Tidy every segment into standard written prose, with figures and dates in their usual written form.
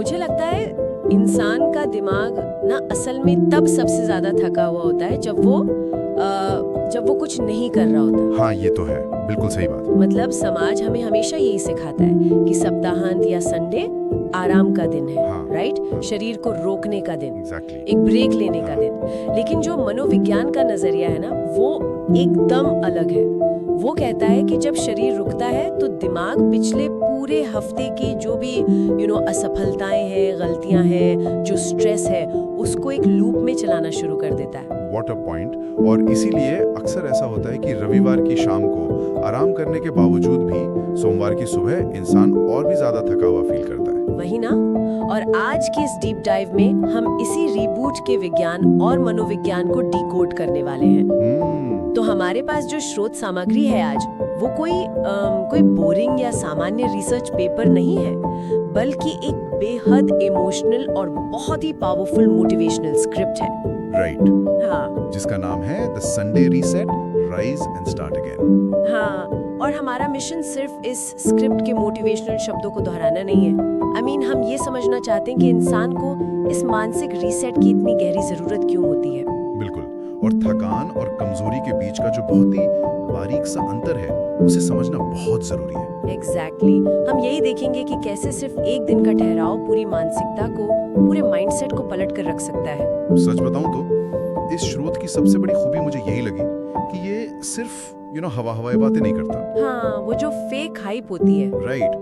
मुझे लगता है इंसान का दिमाग ना असल में तब सबसे ज्यादा थका हुआ होता है जब वो कुछ नहीं कर रहा होता। हाँ, ये तो है, बिल्कुल सही बात। मतलब समाज हमें हमेशा यही सिखाता है कि सप्ताहांत या संडे आराम का दिन है, हाँ, राइट? शरीर को रोकने का दिन, एग्जैक्टली। एक ब्रेक लेने का दिन। लेकिन जो मनोविज्ञान का नजरिया है ना, वो एकदम अलग है। वो कहता है कि जब शरीर रुकता है तो दिमाग पिछले पूरे हफ्ते की जो भी असफलताएं हैं, गलतियां हैं, जो स्ट्रेस है, उसको एक लूप में चलाना शुरू कर देता है। What a point. और इसीलिए अक्सर ऐसा होता है कि रविवार की शाम को आराम करने के बावजूद भी सोमवार की सुबह इंसान और भी ज्यादा थका हुआ फील करता है। वही ना। और आज के इस डीप डाइव में हम इसी रिबूट के विज्ञान और मनोविज्ञान को डिकोड करने वाले हैं। तो हमारे पास जो स्रोत सामग्री है आज, वो कोई बोरिंग या सामान्य रिसर्च पेपर नहीं है, बल्कि एक बेहद इमोशनल और बहुत ही पावरफुल मोटिवेशनल स्क्रिप्ट है। राइट। हाँ, जिसका नाम है the Sunday reset, rise and start again. हाँ, और हमारा मिशन सिर्फ इस स्क्रिप्ट के मोटिवेशनल शब्दों को दोहराना नहीं है। हम ये समझना चाहते हैं कि इंसान को इस मानसिक रीसेट की इतनी गहरी जरूरत क्यों होती है। बिल्कुल। और थकान और कमजोरी के बीच का जो बहुत ही बारीक सा अंतर है, उसे समझना बहुत जरूरी है। एग्जैक्टली। हम यही देखेंगे कि कैसे सिर्फ एक दिन का ठहराव पूरी मानसिकता को, पूरे माइंडसेट को पलट कर रख सकता है। सच बताऊं तो इस स्रोत की सबसे बड़ी खूबी मुझे यही लगी कि ये सिर्फ हवाई बातें नहीं करता। हाँ, वो जो फेक हाइप होती है, राइट।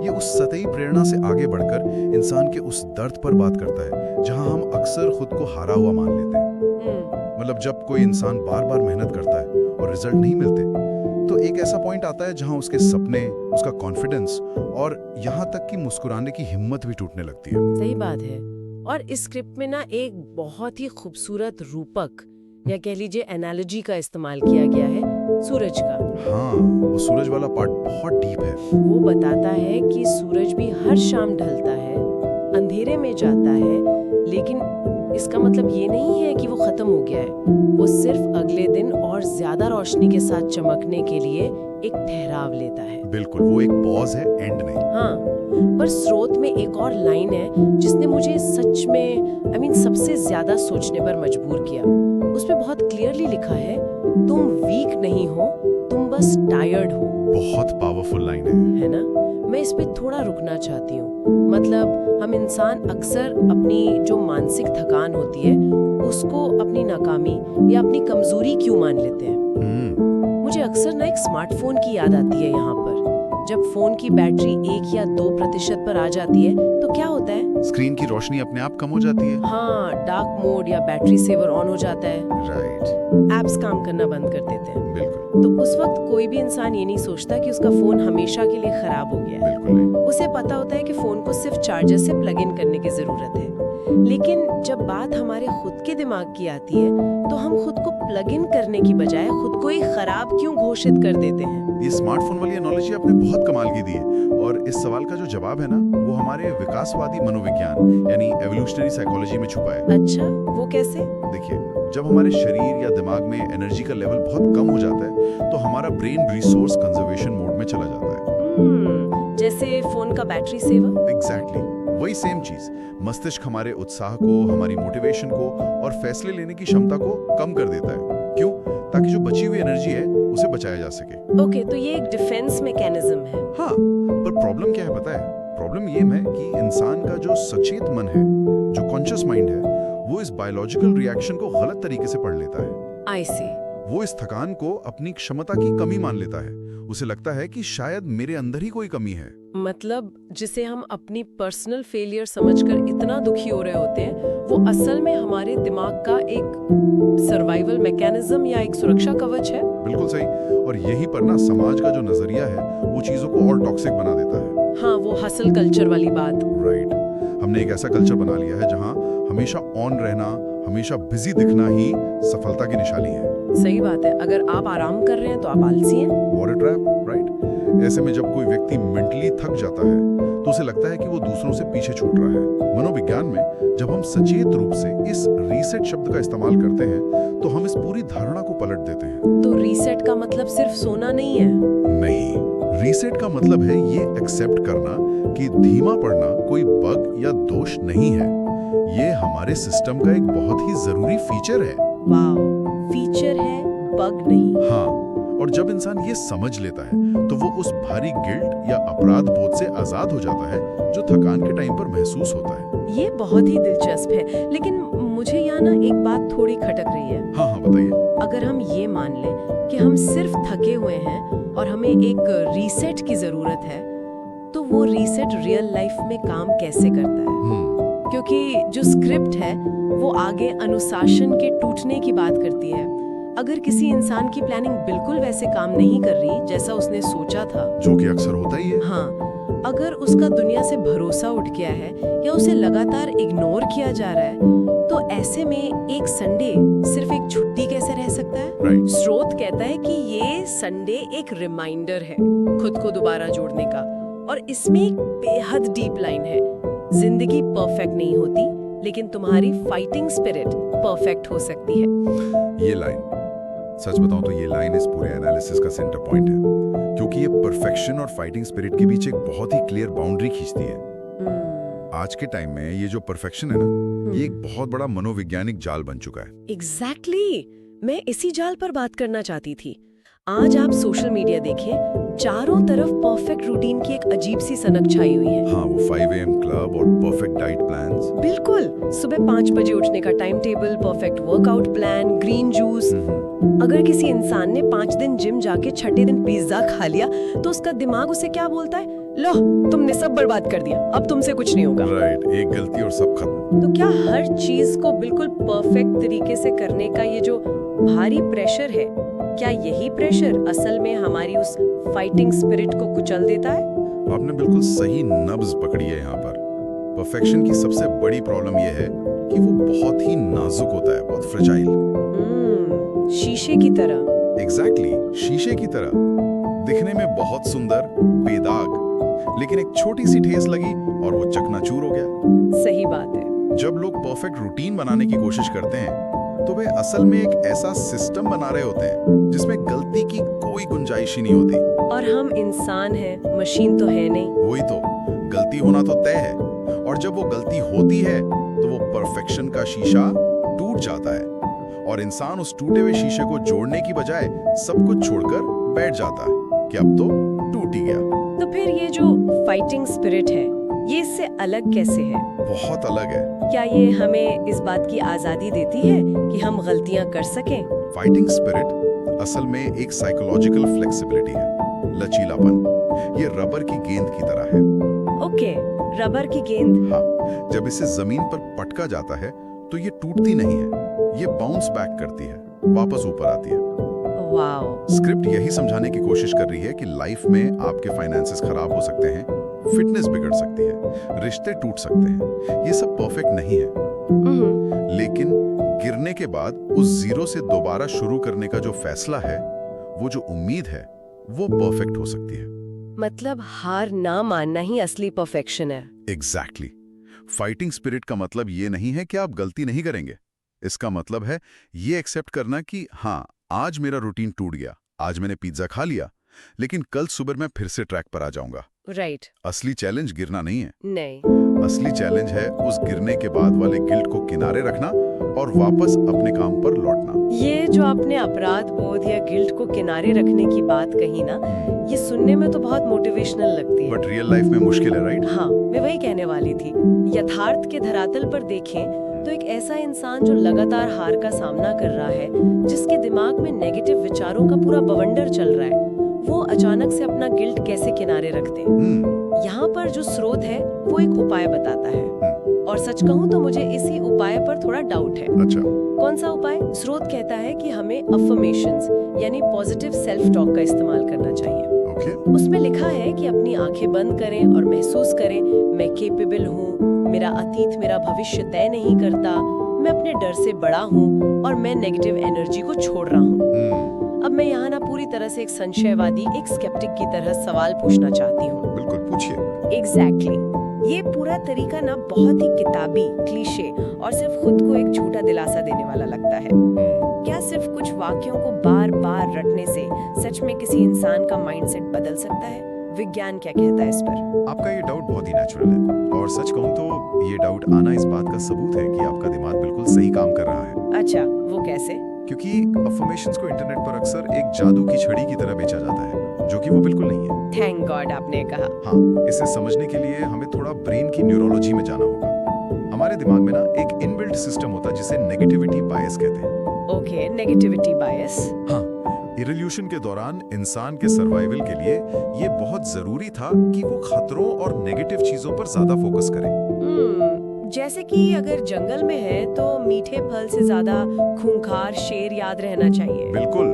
ये उस सतही प्रेरणा से आगे बढ़कर इंसान के उस दर्द पर बात करता है जहां हम अक्सर खुद को हारा हुआ मान लेते हैं। मतलब जब कोई इंसान बार बार मेहनत करता है और रिजल्ट नहीं मिलते, तो एक ऐसा पॉइंट आता है जहां उसके सपने, उसका कॉन्फिडेंस और यहाँ तक कि मुस्कुराने की हिम्मत भी टूटने लगती है। सही बात है। और इस स्क्रिप्ट में ना एक बहुत ही खूबसूरत रूपक या कह लीजिए एनालॉजी का इस्तेमाल किया गया है, सूरज का। हाँ, वो सूरज वाला पार्ट बहुत डीप है। वो बताता है कि सूरज भी हर शाम ढलता है, अंधेरे में जाता है, लेकिन इसका मतलब ये नहीं है कि वो खत्म हो गया है। वो सिर्फ अगले दिन और ज्यादा रोशनी के साथ चमकने के लिए एक ठहराव लेता है। बिल्कुल, वो एक पॉज है, एंड नहीं। हाँ, पर स्रोत में एक और लाइन है जिसने मुझे सच में सबसे ज्यादा सोचने पर मजबूर किया। उसमें बहुत क्लियरली लिखा है, तुम वीक नहीं हो, तुम बस टायर्ड हो। बहुत पावरफुल लाइन है ना? मैं इस पे थोड़ा रुकना चाहती हूँ। मतलब हम इंसान अक्सर अपनी जो मानसिक थकान होती है, उसको अपनी नाकामी या अपनी कमजोरी क्यों मान लेते हैं। मुझे अक्सर ना एक स्मार्टफोन की याद आती है यहाँ पर। जब फोन की बैटरी 1 या 2% पर आ जाती है तो क्या होता है? स्क्रीन की रोशनी अपने आप कम हो जाती है। हाँ, डार्क मोड या बैटरी सेवर ऑन हो जाता है। राइट। एप्स काम करना बंद कर देते हैं। बिल्कुल। तो उस वक्त कोई भी इंसान ये नहीं सोचता कि उसका फोन हमेशा के लिए खराब हो गया है। बिल्कुल नहीं। उसे पता होता है कि फोन को सिर्फ चार्जर से प्लग इन करने की जरूरत है। लेकिन जब बात हमारे खुद के दिमाग की आती है, तो हम खुद को प्लग इन करने की बजाय खुद को ही खराब क्यों घोषित कर देते हैं? ये स्मार्टफोन वाली एनालॉजी आपने बहुत कमाल की दी है। और इस सवाल का जो जवाब है ना, वो हमारे विकासवादी मनोविज्ञान यानी एवोल्यूशनरी साइकोलॉजी में छुपा है। अच्छा, वो कैसे? देखिए, जब हमारे शरीर या दिमाग में एनर्जी का लेवल बहुत कम हो जाता है, तो हमारा ब्रेन रिसोर्स कंजर्वेशन मोड में चला जाता है। जैसे फोन का बैटरी सेवर। एग्जैक्टली, वही सेम चीज। मस्तिष्क हमारे उत्साह को, हमारी मोटिवेशन को और फैसले लेने की क्षमता को कम कर देता है। क्यों? ताकि जो बची हुई एनर्जी है उसे बचाया जा सके। ओके, तो ये एक डिफेंस मैकेनिज्म है। हाँ, पर प्रॉब्लम क्या है पता है? प्रॉब्लम ये है कि इंसान का जो सचेत मन है, जो कॉन्शियस माइंड है, वो इस बायोलॉजिकल रिएक्शन को गलत तरीके से पढ़ लेता है। आई सी। वो इस थकान को अपनी क्षमता की कमी मान लेता है। उसे लगता है कि शायद मेरे अंदर ही कोई कमी है। मतलब जिसे हम अपनी पर्सनल फेलियर समझकर इतना दुखी हो रहे होते हैं, वो असल में हमारे दिमाग का एक सर्वाइवल मैकेनिज्म या एक सुरक्षा कवच है। बिल्कुल सही। और यही पर ना समाज का जो नजरिया है, वो चीजों को और टॉक्सिक बना देता है। हाँ, वो हसल कल्चर वाली बात। राइट। हमने एक ऐसा कल्चर बना लिया है जहाँ हमेशा ऑन रहना, हमेशा बिजी दिखना ही सफलता की निशानी है। सही बात है। अगर आप आराम कर रहे हैं तो आप आलसी हैं। What a trap, right? ऐसे में जब कोई व्यक्ति मेंटली थक जाता है, तो उसे लगता है कि वो दूसरों से पीछे छूट रहा है। मनोविज्ञान में जब हम सचेत रूप से इस रीसेट शब्द का इस्तेमाल करते हैं, तो हम इस पूरी धारणा को पलट देते हैं। तो रीसेट का मतलब सिर्फ सोना नहीं है। नहीं, रीसेट का मतलब है ये एक्सेप्ट करना कि धीमा पढ़ना कोई बग या दोष नहीं है, ये हमारे सिस्टम का एक बहुत ही जरूरी फीचर है। वाह, फीचर है, बग नहीं। हाँ, और जब इंसान ये समझ लेता है तो वो उस भारी गिल्ट या अपराध बोध से आजाद हो जाता है जो थकान के टाइम पर महसूस होता है। ये बहुत ही दिलचस्प है, लेकिन मुझे यहाँ ना एक बात थोड़ी खटक रही है। हाँ हाँ, बताइए। अगर हम ये मान लें कि हम सिर्फ थके हुए हैं और हमें एक रीसेट की जरूरत है, तो वो रीसेट रियल लाइफ में काम कैसे करता है? क्योंकि जो स्क्रिप्ट है वो आगे अनुशासन के टूटने की बात करती है। अगर किसी इंसान की प्लानिंग बिल्कुल वैसे काम नहीं कर रही जैसा उसने सोचा था, जो कि अक्सर होता ही है। हाँ, अगर उसका दुनिया से भरोसा उठ गया है या उसे लगातार इग्नोर किया जा रहा है, तो ऐसे में एक संडे सिर्फ एक छुट्टी कैसे रह सकता है? राइट। स्रोत कहता है कि ये संडे एक रिमाइंडर है खुद को दोबारा जोड़ने का, और इसमें एक बेहद डीप लाइन है। जिंदगी परफेक्ट नहीं होती, लेकिन तुम्हारी फाइटिंग स्पिरिट परफेक्ट हो सकती है। ये लाइन, सच बताऊं तो ये लाइन इस पूरे एनालिसिस का सेंटर पॉइंट है, क्योंकि ये परफेक्शन और फाइटिंग स्पिरिट के बीच एक बहुत ही क्लियर बाउंड्री खींचती है। आज के टाइम में ये जो परफेक्शन है ना, ये एक बहुत बड़ा मनोवैज्ञानिक जाल बन चुका है। एग्जैक्टली, मैं इसी जाल पर बात करना चाहती थी। आज आप सोशल मीडिया देखें, चारों तरफ परफेक्ट रूटीन की एक अजीब सी सनक छाई हुई है। हाँ, वो 5 AM क्लब और परफेक्ट डाइट प्लान्स। बिल्कुल, सुबह 5 बजे उठने का time table, perfect workout plan, green juice. अगर किसी इंसान ने 5 दिन जिम जाके छठे दिन पिज्जा खा लिया, तो उसका दिमाग उसे क्या बोलता है? लो, तुमने सब बर्बाद कर दिया, अब तुमसे कुछ नहीं होगा। राइट, एक गलती और सब खत्म। तो क्या हर चीज को बिल्कुल परफेक्ट तरीके से करने का ये जो भारी प्रेशर है, क्या यही प्रेशर असल में हमारी उस फाइटिंग स्पिरिट को कुचल देता है? आपने बिल्कुल सही नब्ज पकड़ी है यहाँ पर। परफेक्शन की सबसे बड़ी प्रॉब्लम ये है कि वो बहुत ही नाजुक होता है, बहुत फ्रेजाइल। शीशे की तरह। एग्जैक्टली, शीशे की तरह। दिखने में बहुत सुंदर, बेदाग, लेकिन एक छोटी सी ठेस लगी और वो चकनाचूर हो गया। सही बात है। जब लोग परफेक्ट रूटीन बनाने की कोशिश करते हैं तो वे असल में एक ऐसा सिस्टम बना रहे होते हैं जिसमें गलती की कोई गुंजाइश ही नहीं होती। और हम इंसान हैं, मशीन तो है नहीं। वही तो, गलती होना तो तय है, और जब वो गलती होती है तो वो परफेक्शन का शीशा टूट जाता है और इंसान उस टूटे हुए शीशे को जोड़ने की बजाय सब कुछ छोड़कर बैठ जाता है कि अब तो टूट ही गया। तो फिर ये जो फाइटिंग स्पिरिट है, ये इससे अलग कैसे है? बहुत अलग है। क्या ये हमें इस बात की आजादी देती है कि हम गलतियां कर सकें? फाइटिंग स्पिरिट असल में एक साइकोलॉजिकल फ्लेक्सिबिलिटी है, लचीलापन। ये रबर की गेंद की तरह है। ओके, रबर की गेंद। हाँ, जब इसे जमीन पर पटका जाता है तो ये टूटती नहीं है, ये बाउंस बैक करती है, वापस ऊपर आती है। वाओ। स्क्रिप्ट यही समझाने की कोशिश कर रही है कि लाइफ में आपके फाइनेंसेस खराब हो सकते हैं, फिटनेस बिगड़ सकती है, रिश्ते टूट सकते हैं, ये सब परफेक्ट नहीं है। लेकिन गिरने के बाद उस जीरो से दोबारा शुरू करने का जो फैसला है, वो जो उम्मीद है, वो परफेक्ट हो सकती है। मतलब हार ना मानना ही असली परफेक्शन है। एग्जैक्टली। फाइटिंग स्पिरिट का मतलब ये नहीं है कि आप गलती नहीं करेंगे। इसका मतलब है ये एक्सेप्ट करना कि हाँ, आज मेरा रूटीन टूट गया, आज मैंने पिज्जा खा लिया, लेकिन कल सुबह मैं फिर से ट्रैक पर आ जाऊंगा। राइट। असली चैलेंज गिरना नहीं है। नहीं, असली चैलेंज है उस गिरने के बाद वाले गिल्ट को किनारे रखना और वापस अपने काम पर लौटना। ये जो आपने अपराध बोध या गिल्ट को किनारे रखने की बात कही ना, ये सुनने में तो बहुत मोटिवेशनल लगती है। बट रियल लाइफ में मुश्किल है, राइट? हाँ, मैं वही कहने वाली थी। यथार्थ के धरातल पर देखें तो एक ऐसा इंसान जो लगातार हार का सामना कर रहा है, जिसके दिमाग में नेगेटिव विचारों का पूरा बवंडर चल रहा है, वो अचानक से अपना गिल्ट कैसे किनारे रखते हैं। यहाँ पर जो स्रोत है वो एक उपाय बताता है, और सच कहूँ तो मुझे इसी उपाय पर थोड़ा डाउट है। अच्छा, कौन सा उपाय? स्रोत कहता है कि हमें अफर्मेशंस यानी पॉजिटिव सेल्फ टॉक का इस्तेमाल करना चाहिए। ओके। उसमें लिखा है कि अपनी आंखें बंद करें और महसूस करें, मैं केपेबल हूँ, मेरा अतीत मेरा भविष्य तय नहीं करता, मैं अपने डर से बड़ा हूँ और मैं नेगेटिव एनर्जी को छोड़ रहा हूँ। अब मैं यहाँ ना पूरी तरह से एक संशयवादी, एक स्केप्टिक की तरह सवाल पूछना चाहती हूँ। बिल्कुल, पूछिए। एग्जैक्टली। ये पूरा तरीका ना बहुत ही किताबी, क्लीशे और सिर्फ खुद को एक झूठा दिलासा देने वाला लगता है। क्या सिर्फ कुछ वाक्यों को बार बार रटने से सच में किसी इंसान का माइंडसेट बदल सकता है? विज्ञान क्या कहता है इस पर? आपका ये डाउट बहुत ही नेचुरल है, और सच कहूँ तो ये डाउट आना इस बात का सबूत है कि आपका दिमाग बिल्कुल सही काम कर रहा है। अच्छा, वो कैसे? क्योंकि अफर्मेशंस को इंटरनेट पर अक्सर एक जादू की छड़ी की तरह बेचा जाता है, जो कि वो बिल्कुल नहीं है। थैंक गॉड आपने कहा। हाँ, इसे समझने के लिए हमें थोड़ा ब्रेन की न्यूरोलॉजी में जाना होगा। हमारे दिमाग में ना एक इनबिल्ट सिस्टम होता है जिसे नेगेटिविटी बायस कहते हैं। ओके, नेगेटिविटी बायस। हाँ, इवोल्यूशन के दौरान इंसान के सर्वाइवल के लिए ये बहुत जरूरी था कि वो खतरों और नेगेटिव चीजों पर ज्यादा फोकस करे। जैसे कि अगर जंगल में है तो मीठे फल से ज्यादा खूंखार शेर याद रहना चाहिए। बिल्कुल,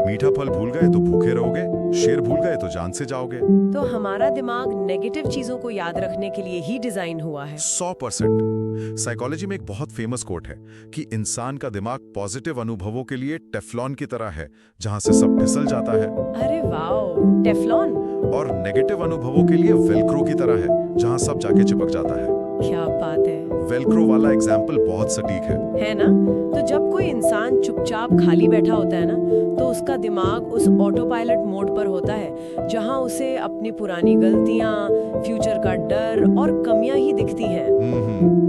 मीठा फल भूल गए तो भूखे रहोगे, शेर भूल गए तो जान से जाओगे। तो हमारा दिमाग नेगेटिव चीजों को याद रखने के लिए ही डिजाइन हुआ है। 100%। साइकोलॉजी में एक बहुत फेमस कोट है कि इंसान का दिमाग पॉजिटिव अनुभवों के लिए टेफ्लॉन की तरह है, जहां से सब फिसल जाता है। अरे वाओ, टेफ्लॉन। और नेगेटिव अनुभवों के लिए वेलक्रो की तरह है, जहां सब जाके चिपक जाता है। क्या बात है। वेलक्रो वाला एग्जाम्पल बहुत सटीक है ना? तो जब कोई इंसान चुपचाप खाली बैठा होता है ना, तो उसका दिमाग उस ऑटो पायलट मोड पर होता है, जहां उसे अपनी पुरानी गलतियां, फ्यूचर का डर और कमियां ही दिखती हैं।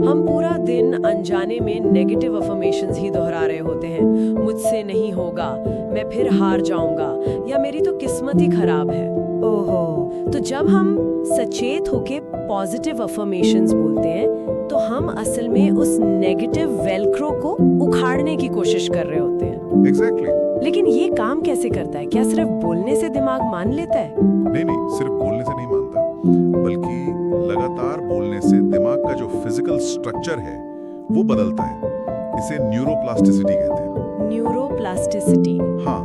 हम पूरा दिन अनजाने में नेगेटिव अफर्मेशंस ही दोहरा रहे होते हैं। मुझसे नहीं होगा, मैं फिर हार जाऊंगा, या मेरी तो किस्मत ही खराब है। ओहो, तो जब हम सचेत होके पॉजिटिव अफर्मेशंस बोलते हैं, तो हम असल में उस नेगेटिव वेलक्रो को उखाड़ने की कोशिश कर रहे होते हैं। एग्जैक्टली। लेकिन ये काम कैसे करता है? क्या सिर्फ बोलने से दिमाग मान लेता है? नहीं, सिर्फ बोलने से नहीं मानता, बल्कि लगातार बोलने से दिमाग का जो फिजिकल स्ट्रक्चर है वो बदलता है। इसे न्यूरोप्लास्टिसिटी कहते हैं। न्यूरोप्लास्टिसिटी। हाँ,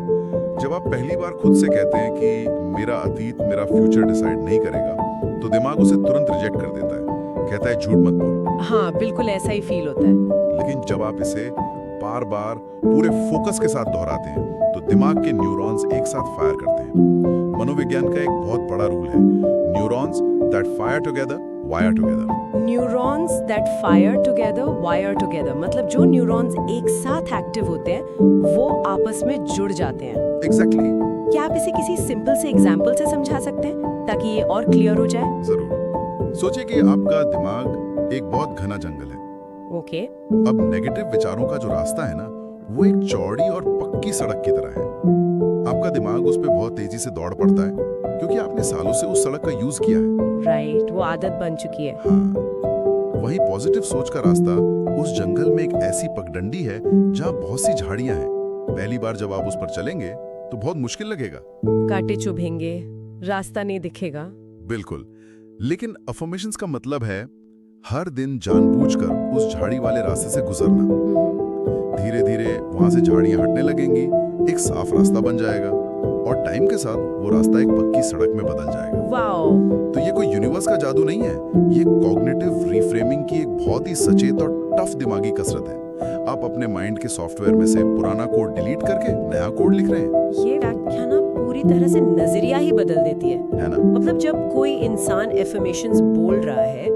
जब आप पहली बार खुद से कहते हैं कि मेरा अतीत मेरा फ्यूचर डिसाइड नहीं करेगा, तो दिमाग उसे तुरंत रिजेक्ट कर देता है, कहता है झूठ मत बोल। हाँ, बिल्कुल ऐसा ही फील होता है। लेकिन जब आप इसे बार बार पूरे फोकस के साथ दोहराते हैं, तो दिमाग के न्यूरॉन्स एक साथ फायर करते हैं। मनोविज्ञान का एक बहुत बड़ा रूल है, neurons that fire together wire together. Neurons that fire together wire together, मतलब जो न्यूरॉन्स एक साथ एक्टिव होते हैं वो आपस में जुड़ जाते हैं। एग्जैक्टली। क्या आप इसे किसी सिंपल से एग्जाम्पल से समझा सकते हैं ताकि ये और क्लियर हो जाए? जरूर। सोचिए कि आपका दिमाग एक बहुत घना जंगल है। ओके। अब नेगेटिव विचारों का जो रास्ता है ना, वो एक चौड़ी और पक्की सड़क की तरह है। आपका दिमाग उस पे बहुत तेजी से दौड़ पड़ता है, क्योंकि आपने सालों से उस सड़क का यूज किया है। राइट, वो आदत बन चुकी है। हाँ, वही पॉजिटिव सोच का रास्ता उस जंगल में एक ऐसी पगडंडी है जहाँ बहुत सी झाड़ियां हैं। पहली बार जब आप उस पर चलेंगे तो बहुत मुश्किल लगेगा, कांटे चुभेंगे, रास्ता नहीं दिखेगा। बिल्कुल। लेकिन अफर्मेशंस का मतलब है हर दिन जानबूझकर उस झाड़ी वाले रास्ते से गुजरना। धीरे धीरे वहां से झाड़ियां हटने लगेंगी, एक साफ रास्ता बन जाएगा, और टाइम के साथ वो रास्ता एक पक्की सड़क में बदल जाएगा। वाओ! तो ये कोई यूनिवर्स का जादू नहीं है, ये कॉग्निटिव रिफ्रेमिंग की एक बहुत ही सचेत और टफ दिमागी कसरत है। आप अपने माइंड के सॉफ्टवेयर में से पुराना कोड डिलीट करके नया कोड लिख रहे हैं। ये व्याख्या ना पूरी तरह से नजरिया ही बदल देती है ना? मतलब जब कोई इंसान एफर्मेशंस बोल रहा है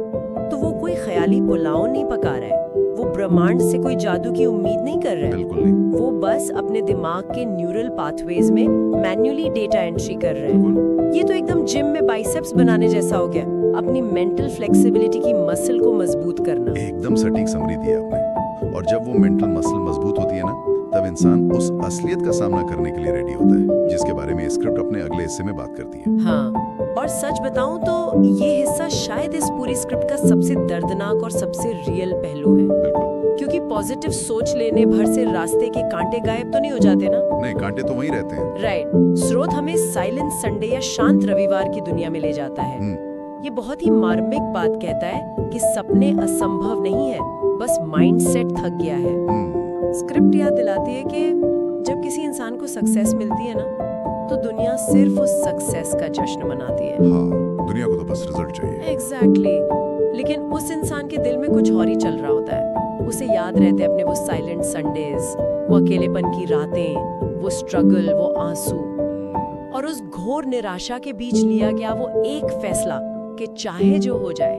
तो वो कोई ख्याली पुलाव नहीं पका रहा है, वो ब्रह्मांड से कोई जादू की उम्मीद नहीं कर रहा है। बिल्कुल नहीं। वो बस अपने दिमाग के न्यूरल पाथवेज में मैन्युअली डेटा एंट्री कर रहे हैं। ये तो एकदम जिम में बाइसेप्स बनाने जैसा हो गया, अपनी मेंटल फ्लेक्सिबिलिटी की मसल को मजबूत करना। एकदम सटीक समरी दी आपने। और जब वो मेंटल मसल मजबूत होती है ना, तब इंसान उस असलियत का सामना करने के लिए रेडी होता है, जिसके बारे में स्क्रिप्ट अपने अगले हिस्से में बात करती है। हाँ, और सच बताऊं तो ये हिस्सा शायद इस पूरी स्क्रिप्ट का सबसे दर्दनाक और सबसे रियल पहलू है। बिल्कुल। क्योंकि पॉजिटिव सोच लेने भर से रास्ते के कांटे गायब तो नहीं हो जाते ना? नहीं, कांटे तो वहीं रहते हैं। राइट। स्रोत हमें साइलेंट संडे या शांत रविवार की दुनिया में ले जाता है। ये बहुत ही मार्मिक बात कहता है कि सपने असंभव नहीं है, बस माइंडसेट थक गया है। स्क्रिप्ट याद दिलाती है कि जब किसी इंसान को सक्सेस मिलती है ना, तो दुनिया सिर्फ उस सक्सेस का जश्न मनाती है। हाँ, दुनिया को तो बस रिजल्ट चाहिए। एग्जैक्टली। लेकिन उस इंसान के दिल में कुछ और ही चल रहा होता है। उसे याद रहते हैं अपने वो साइलेंट संडेज, वो अकेलेपन की रातें, वो स्ट्रगल, वो आंसू, और उस घोर निराशा के बीच लिया गया वो एक फैसला कि चाहे जो हो जाए,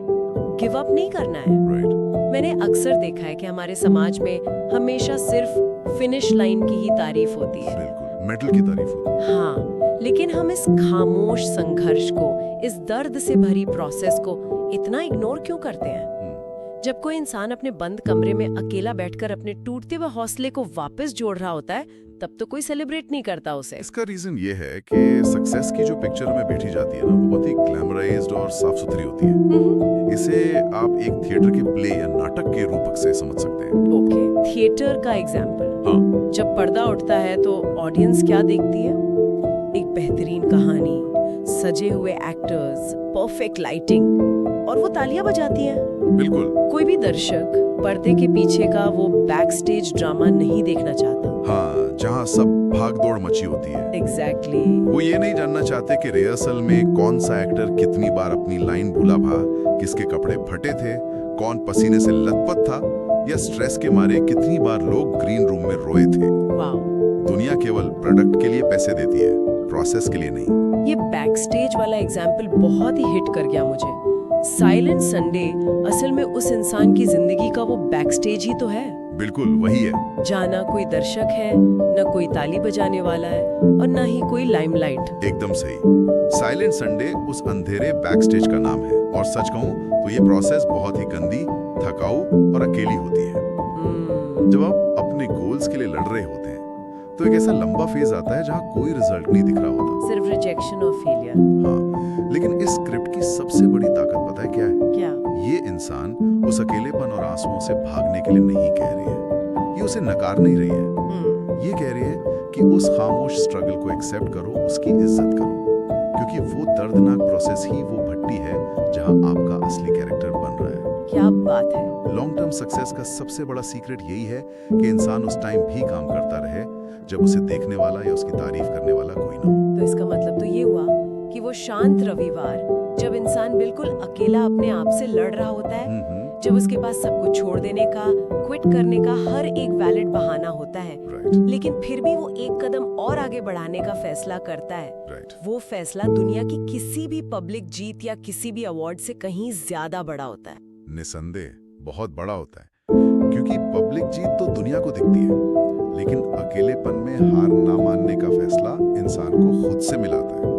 गिव अप नहीं करना है। राइट। मैंने अक्सर देखा है कि हमारे समाज में हमेशा सिर्फ फिनिश लाइन की ही तारीफ होती है। बिल्कुल, मेडल की तारीफ होती है। हाँ, लेकिन हम इस खामोश संघर्ष को, इस दर्द से भरी प्रोसेस को इतना इग्नोर क्यों करते हैं? जब कोई इंसान अपने बंद कमरे में अकेला बैठकर अपने टूटते हुए हौसले को वापस जोड़ रहा होता है, तब तो कोई सेलिब्रेट नहीं करता उसे। इसका रीजन ये है कि सक्सेस की जो पिक्चर में बैठी जाती है ना, वो बहुत ही ग्लैमराइज्ड और साफ सुथरी होती है। इसे आप एक थिएटर के प्ले या नाटक के रूपक से समझ सकते हैं। ओके, थिएटर का एग्जाम्पल। हाँ, जब पर्दा उठता है तो ऑडियंस क्या देखती है? एक बेहतरीन कहानी, सजे हुए एक्टर्स, परफेक्ट लाइटिंग, और वो तालियां बजाती हैं। बिल्कुल। कोई भी दर्शक पर्दे के पीछे का वो बैक स्टेज ड्रामा नहीं देखना चाहता। हाँ, जहाँ सब भाग दौड़ मची होती है। एग्जैक्टली। वो ये नहीं जानना चाहते कि रिहर्सल में कौन सा एक्टर कितनी बार अपनी लाइन भूला भा, किसके कपड़े फटे थे, कौन पसीने से लथपथ था, या स्ट्रेस के मारे कितनी बार लोग ग्रीन रूम में रोए थे। वाओ। दुनिया केवल प्रोडक्ट के लिए पैसे देती है, प्रोसेस के लिए नहीं। ये बैक स्टेज वाला एग्जाम्पल बहुत ही हिट कर गया मुझे। साइलेंट संडे असल में उस इंसान की जिंदगी का वो बैक स्टेज ही तो है। बिल्कुल वही है। जहाँ ना कोई दर्शक है, न कोई ताली बजाने वाला है, और न ही कोई लाइमलाइट। एकदम सही। साइलेंट संडे उस अंधेरे बैक स्टेज का नाम है, और सच कहूं तो ये प्रोसेस बहुत ही गंदी, थकाऊ और अकेली होती है। जब आप अपने गोल्स के लिए लड़ रहे होते हैं तो एक ऐसा लंबा फेज आता है जहाँ कोई रिजल्ट नहीं दिख रहा होता, सिर्फ रिजेक्शन और फेलियर। हाँ, लेकिन इस स्क्रिप्ट की सबसे बड़ी ताकत पता है क्या है? क्या? ये इंसान उस अकेलेपन और आंसुओं से भागने के लिए नहीं कह रही है, ये उसे नकार नहीं रही है। ये कह रही है कि उस खामोश स्ट्रगल को एक्सेप्ट करो, उसकी इज्जत करो, क्योंकि वो दर्दनाक प्रोसेस ही वो भट्टी है जहाँ आपका असली कैरेक्टर बन रहा है। क्या बात है। लॉन्ग टर्म सक्सेस का सबसे बड़ा सीक्रेट यही है कि इंसान उस टाइम भी काम करता रहे जब उसे देखने वाला या उसकी तारीफ करने वाला कोई ना हो। तो इसका मतलब तो ये हुआ कि वो शांत रविवार, जब इंसान बिल्कुल अकेला अपने आप से लड़ रहा होता है, जब उसके पास सब कुछ छोड़ देने का, क्विट करने का हर एक वैलिड बहाना होता है, लेकिन फिर भी वो एक कदम और आगे बढ़ाने का फैसला करता है, वो फैसला दुनिया की किसी भी पब्लिक जीत या किसी भी अवार्ड से कहीं ज्यादा बड़ा होता है। निसंदेह बहुत बड़ा होता है, क्योंकि पब्लिक जीत तो दुनिया को दिखती है, लेकिन अकेलेपन में हार ना मानने का फैसला इंसान को खुद से मिलाता है।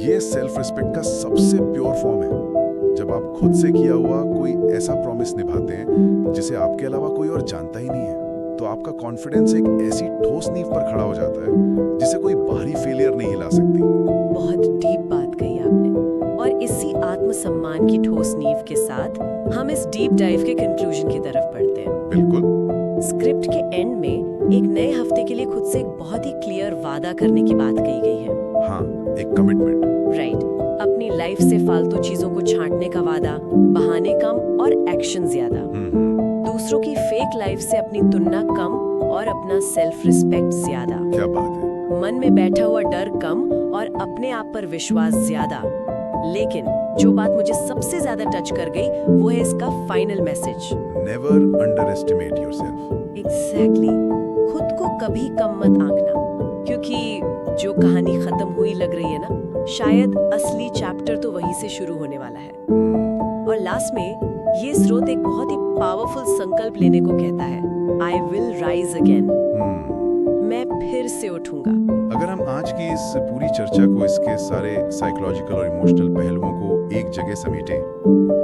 ये सेल्फ रिस्पेक्ट का सबसे प्योर फॉर्म है, जब आप खुद से किया हुआ कोई ऐसा प्रॉमिस निभाते हैं जिसे आपके अलावा कोई और जानता ही नहीं है, तो आपका कॉन्फिडेंस एक ऐसी ठोस नींव पर खड़ा हो जाता है जिसे कोई बाहरी फेलियर नहीं हिला सकती। बहुत डीप बात कही आपने, और इसी आत्मसम्मान की ठोस नींव के साथ हम इस डीप डाइव के कंक्लूजन की तरफ बढ़ते हैं। बिल्कुल। स्क्रिप्ट के एंड में एक नए हफ्ते के लिए खुद से एक बहुत ही क्लियर वादा करने की बात कही गई है। हाँ, एक कमिटमेंट। राइट। अपनी लाइफ से फालतू चीजों को छांटने का वादा, बहाने कम और एक्शन ज्यादा। दूसरों की फेक लाइफ से अपनी तुलना कम और अपना सेल्फ रिस्पेक्ट ज्यादा। क्या बात है। मन में बैठा हुआ डर कम और अपने आप पर विश्वास ज्यादा। लेकिन जो बात मुझे सबसे ज्यादा टच कर गई वो है इसका final message. Never underestimate yourself. Exactly. खुद को कभी कम मत आंकना, क्योंकि जो कहानी खत्म हुई लग रही है ना, शायद असली चैप्टर तो वहीं से शुरू होने वाला है। और लास्ट में ये स्रोत एक बहुत ही पावरफुल संकल्प लेने को कहता है, आई विल राइज अगेन। मैं फिर से उठूंगा। अगर हम आज की इस पूरी चर्चा को, इसके सारे साइकोलॉजिकल और इमोशनल पहलुओं को एक जगह समेटें,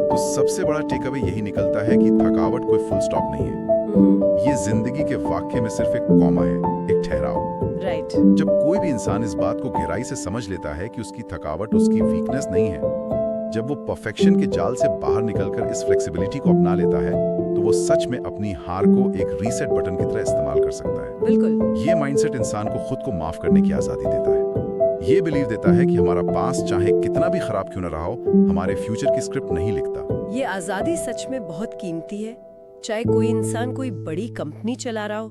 तो सबसे बड़ा टेकअवे यही निकलता है कि थकावट कोई फुल स्टॉप नहीं है। ये जिंदगी के वाक्य में सिर्फ एक कॉमा है, एक ठहराव। राइट। जब कोई भी इंसान इस बात को गहराई से समझ लेता है कि उसकी थकावट उसकी वीकनेस नहीं है, जब वो परफेक्शन के जाल से बाहर निकलकर इस फ्लेक्सिबिलिटी को अपना लेता है, तो वो सच में अपनी हार को एक रीसेट बटन की तरह इस्तेमाल कर सकता है। बिल्कुल। ये माइंडसेट इंसान को खुद को माफ करने की आजादी देता है। ये बिलीव देता है कि हमारा पास्ट चाहे कितना भी खराब क्यों न रहा हो, हमारे फ्यूचर की स्क्रिप्ट नहीं लिखता। ये आजादी सच में बहुत कीमती है। चाहे कोई इंसान कोई बड़ी कंपनी चला रहा हो,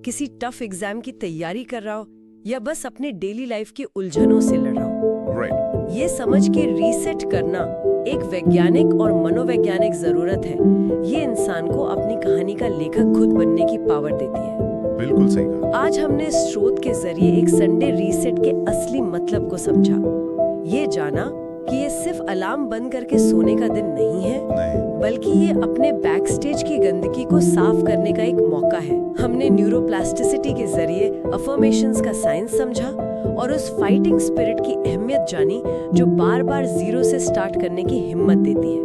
किसी टफ एग्जाम की तैयारी कर रहा हो, या बस अपने डेली लाइफ की उलझनों से लड़ रहा हो। राइट। ये समझ के रीसेट करना एक वैज्ञानिक और मनोवैज्ञानिक जरूरत है। ये इंसान को अपनी कहानी का लेखक खुद बनने की पावर देती है। बिल्कुल सही कहा। आज हमने इस स्रोत के जरिए एक संडे रीसेट के असली मतलब को समझा। ये जाना कि ये सिर्फ अलार्म बंद करके सोने का दिन नहीं है, बल्कि ये अपने बैक स्टेज की गंदगी को साफ करने का एक मौका है। हमने न्यूरोप्लास्टिसिटी के जरिए अफर्मेशंस का साइंस समझा और उस फाइटिंग स्पिरिट की अहमियत जानी जो बार बार जीरो से स्टार्ट करने की हिम्मत देती है।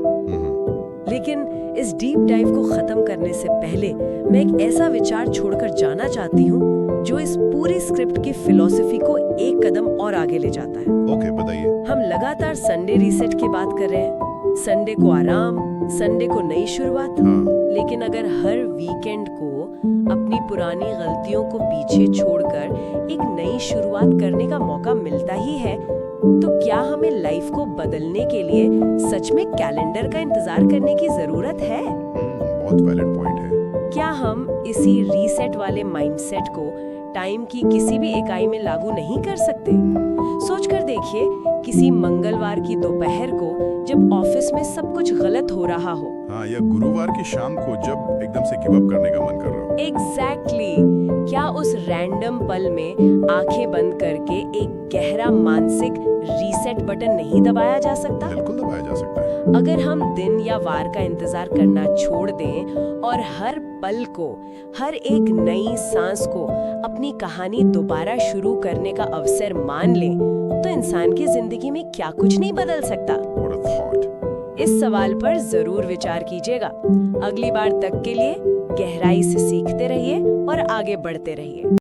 लेकिन इस डीप डाइव को खत्म करने से पहले मैं एक ऐसा विचार छोड़कर जाना चाहती हूँ जो इस पूरी स्क्रिप्ट की फिलॉसफी को एक कदम और आगे ले जाता है। ओके, बताइए। हम लगातार संडे रीसेट की बात कर रहे हैं, संडे को आराम, संडे को नई शुरुआत। लेकिन अगर हर वीकेंड को अपनी पुरानी गलतियों को पीछे छोड़कर एक नई शुरुआत करने का मौका मिलता ही है, तो क्या हमें लाइफ को बदलने के लिए सच में कैलेंडर का इंतजार करने की जरूरत है? बहुत वैलिड पॉइंट है। क्या हम इसी रीसेट वाले माइंडसेट को टाइम की किसी भी इकाई में लागू नहीं कर सकते? सोचकर देखिए, किसी मंगलवार की दोपहर को जब ऑफिस में सब कुछ गलत हो रहा हो, हाँ, या गुरुवार की शाम को जब एकदम से गिव अप करने का मन कर रहा हो। एग्जैक्टली। क्या उस रैंडम पल में आंखें बंद करके एक गहरा मानसिक रीसेट बटन नहीं दबाया जा सकता? बिल्कुल दबाया जा सकता है। अगर हम दिन या वार का इंतजार करना छोड़ दें और हर पल को, हर एक नई सांस को अपनी कहानी दोबारा शुरू करने का अवसर मान लें, तो इंसान की जिंदगी में क्या कुछ नहीं बदल सकता? What a thought. इस सवाल पर जरूर विचार कीजिएगा। अगली बार तक के लिए गहराई से सीखते रहिए और आगे बढ़ते रहिए।